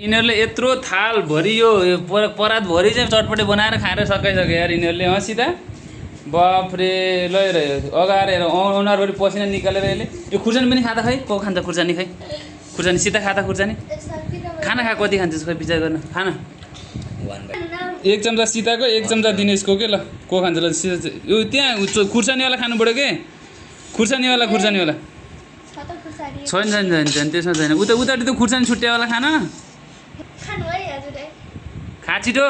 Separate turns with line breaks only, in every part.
यिनीहरूले यत्रो थाल भरि यो परात भरि चाहिँ चटपटे बनाएर खाएर सकाइसक्यो यार यिनीहरूले सीता बाफ रे लैरह्यो अगाएर हेर अनुहारभरि पसिना निकालेर यसले यो खुर्सानी पनि खाता खै को खान्छ खुर्सानी खै खुर्सानी सीता खाता खुर्सानी खाना खा कति खान्छस् खै विचार गर्न खाना एक चम्चा सीताको एक चम्चा दिनेशको के ल को खान्छ ल यो त्यहाँ खुर्सानीवाला खानु पऱ्यो के खुर्सानीवाला छैन त्यसमा छैन उतापट्टि त खुर्सानी छुट्यावाला खाना खा छिटो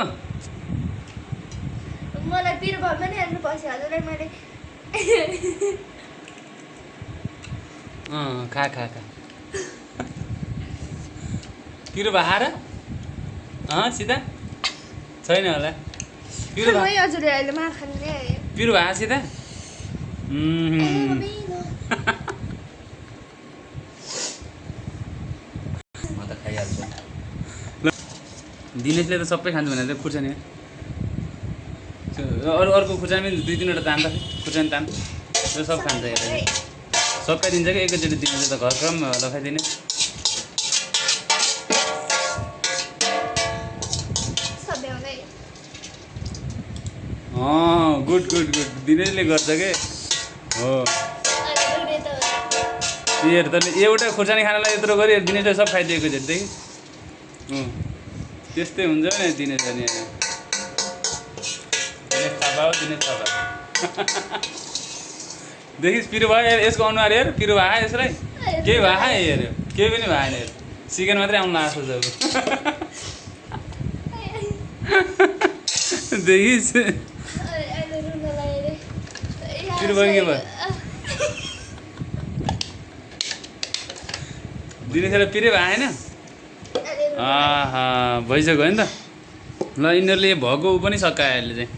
मलाई पिरो भए पनि हाल्नु पर्छ हजुरलाई मैले
खा खा खा पिरो भए र सीता छैन होला पिरो
भए हजुरले अहिले मार खाने
पिरो भए सीता म त खाइहाल्छु दिनेशले त सबै खान्छ भनेर खुर्सानी अर्को खुर्सानी पनि 2-3वटा तान्दा खुर्सानी तान यो सब खान्छ हेर सकाइदिन्छ कि एकैचोटि दिन्छ त घर क्रम लखाइदिने गुड गुड गुड दिनेशले गर्छ के हो हेर तैँले एउटा खुर्सानी खानालाई यत्रो गरी दिनेशले सब खाइदिएको झट्देखि त्यस्तै हुन्छ नि दिनेश अनि दिनेश थापा हो दिनेश थापा देखिस् पिरो भयो यसको अनुहार हेर पिरो भए यसलाई केही भए हेर केही पनि भएन हेर चिकन मात्रै आउनु लाग्छ जब देखिस् पिरो भयो के भयो दिनेशलाई पिरै भएन आहा भइसक्यो नि त ल यिनीहरूले भएको पनि सकायो अहिले चाहिँ